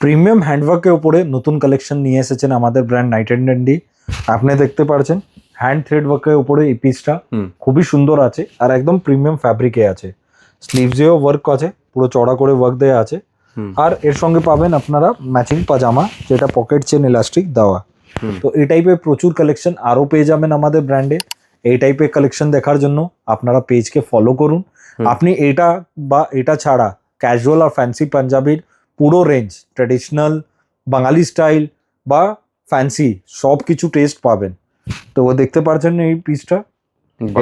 Premium হ্যান্ডওয়ার্কের উপরে নতুন collection নিয়ে এসেছেন আমাদের ব্র্যান্ড নাইট অ্যান্ড ড্যান্ডি। আপনি দেখতে পাচ্ছেন হ্যান্ড থ্রেড ওয়ার্কের উপরে এই পিসটা খুবই সুন্দর আছে আর একদম প্রিমিয়াম ফ্যাব্রিকে আছে। স্লিভসেও ওয়ার্ক আছে, পুরো চড়া করে ওয়ার্ক দেওয়া আছে। আর এর সঙ্গে পাবেন আপনারা ম্যাচিং পাজামা, যেটা পকেট চেন ইলাস্টিক দেওয়া। তো এই টাইপের প্রচুর কালেকশন আরও পেয়ে যাবেন আমাদের ব্র্যান্ডে। এই টাইপের কালেকশন দেখার জন্য আপনারা পেজকে ফলো করুন। আপনি এটা বা এটা ছাড়া ক্যাজুয়াল আর ফ্যান্সি পাঞ্জাবির পুরো রেঞ্জ, ট্র্যাডিশনাল, বাঙালি স্টাইল বা ফ্যান্সি সব কিছু টেস্ট পাবেন। তো দেখতে পাচ্ছেন এই পিসটা,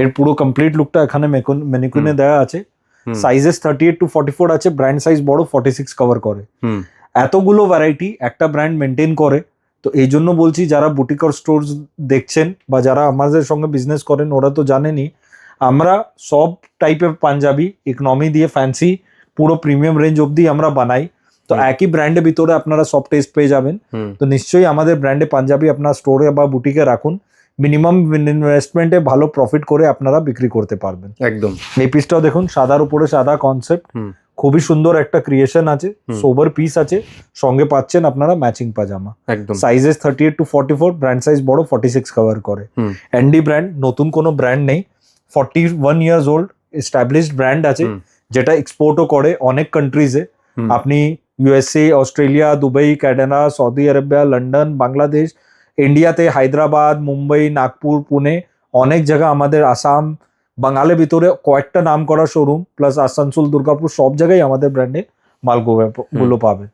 এর পুরো কমপ্লিট লুকটা এখানে মেনিকুইনে দেওয়া আছে। সাইজেস 38 to 44 আছে, ব্র্যান্ড সাইজ বড় 46 কভার করে। এতগুলো ভ্যারাইটি একটা ব্র্যান্ড মেনটেন করে। তো এই জন্য বলছি, যারা বুটিক আর স্টোর দেখছেন বা যারা আমাদের সঙ্গে বিজনেস করেন ওরা তো জানেনই, আমরা সব টাইপের পাঞ্জাবি ইকোনমি দিয়ে ফ্যান্সি পুরো প্রিমিয়াম রেঞ্জ অবধি আমরা বানাই। তো একই ব্র্যান্ডের ভিতরে আপনারা সব টেস্ট পেয়ে যাবেন। তো নিশ্চয়ই আমাদের ব্র্যান্ডে পাঞ্জাবি আপনার স্টোরে বা বুটিকে রাখুন, মিনিমাম ইনভেস্টমেন্টে ভালো প্রফিট করে আপনারা বিক্রি করতে পারবেন। একদম। এই পিসটাও দেখুন, সাদার উপরে সাদা কনসেপ্ট, খুবই সুন্দর একটা ক্রিয়েশন আছে, সোবার পিস আছে, সঙ্গে পাচ্ছেন আপনারা ম্যাচিং পাজামা। একদম। সাইজেস 38 to 44, ব্র্যান্ড সাইজ বড় 46 কভার করে। এনডি ব্র্যান্ড, নতুন কোনো ব্র্যান্ড নেই, 41 ইয়ার্স ওল্ড এস্টাবলিশড ব্র্যান্ড আছে, যেটা এক্সপোর্টও করে অনেক কান্ট্রিজে। আপনি USA, Australia, Dubai, Canada, Saudi Arabia, London, Bangladesh, ইন্ডিয়াতে হায়দ্রাবাদ, মুম্বাই, নাগপুর, পুনে, অনেক জায়গা, আমাদের আসাম, বাঙালির ভিতরে কয়েকটা নাম করা শোরুম, প্লাস আসানসোল, দুর্গাপুর, সব জায়গায় আমাদের ব্র্যান্ডে মালগুলো পাবে।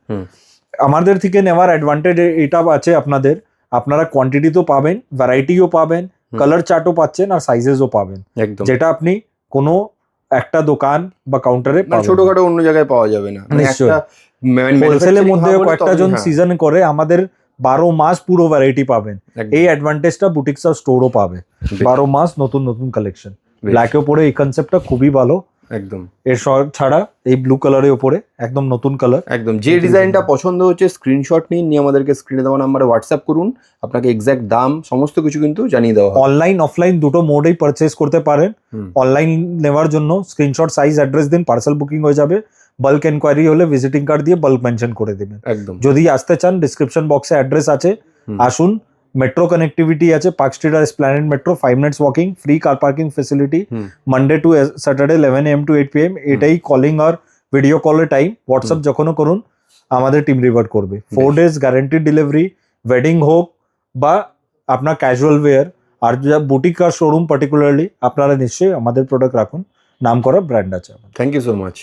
আমাদের থেকে নেওয়ার অ্যাডভান্টেজ এটা আছে আপনাদের, আপনারা কোয়ান্টিটি তো পাবেন, ভ্যারাইটিও পাবেন, কালার চার্টও পাচ্ছেন আর সাইজেসও পাবেন, যেটা আপনি কোনো একটা দোকান বা কাউন্টারে ছোটখাটো অন্য জায়গায় পাওয়া যাবে না। হোলসেলের মধ্যে কয়েকটা জন সিজন করে, আমাদের 12 মাস পুরো ভ্যারাইটি পাবেন। এই অ্যাডভান্টেজটা বুটিক্স আর স্টোরও পাবে, 12 মাস নতুন নতুন কালেকশন। ব্ল্যাকের উপরে এই কনসেপ্টটা খুবই ভালো। একদম। এর ছাড়া এই ব্লু কালারের উপরে একদম নতুন কালার। একদম, যে ডিজাইনটা পছন্দ হচ্ছে স্ক্রিনশট নিয়ে আমাদেরকে স্ক্রিনে দেওয়া নাম্বারে হোয়াটসঅ্যাপ করুন, আপনাকে এক্স্যাক্ট দাম সমস্ত কিছু কিন্তু জানিয়ে দেওয়া হবে। অনলাইন অফলাইন দুটো মোডেই পারচেস করতে পারেন। অনলাইন নেওয়ার জন্য স্ক্রিনশট, সাইজ, অ্যাড্রেস দিন, পার্সেল বুকিং হয়ে যাবে। বাল্ক এনকোয়ারি হলে ভিজিটিং কার্ড দিয়ে বাল্ক মেনশন করে দেবেন। একদম। যদি আসতে চান, ডিসক্রিপশন বক্সে অ্যাড্রেস আছে, আসুন। মেট্রো কানেক্টিভিটি আছে, পার্ক স্ট্রিট আর Esplanade metro, 5 minutes walking, free car parking facility, Monday to Saturday 11 AM to 8 PM। এটাই কলিং আর ভিডিও কলের টাইম। হোয়াটসঅ্যাপ যখনও করুন, আমাদের টিম রিভার্ট করবে। 4 days গ্যারান্টিড ডেলিভারি, ওয়েডিং হোক বা আপনার ক্যাজুয়াল ওয়্যার। আর যা বুটিক আর শোরুম পার্টিকুলারলি, আপনারা নিশ্চয়ই আমাদের প্রোডাক্ট রাখুন, নাম করা ব্র্যান্ড আছে। Thank you so much.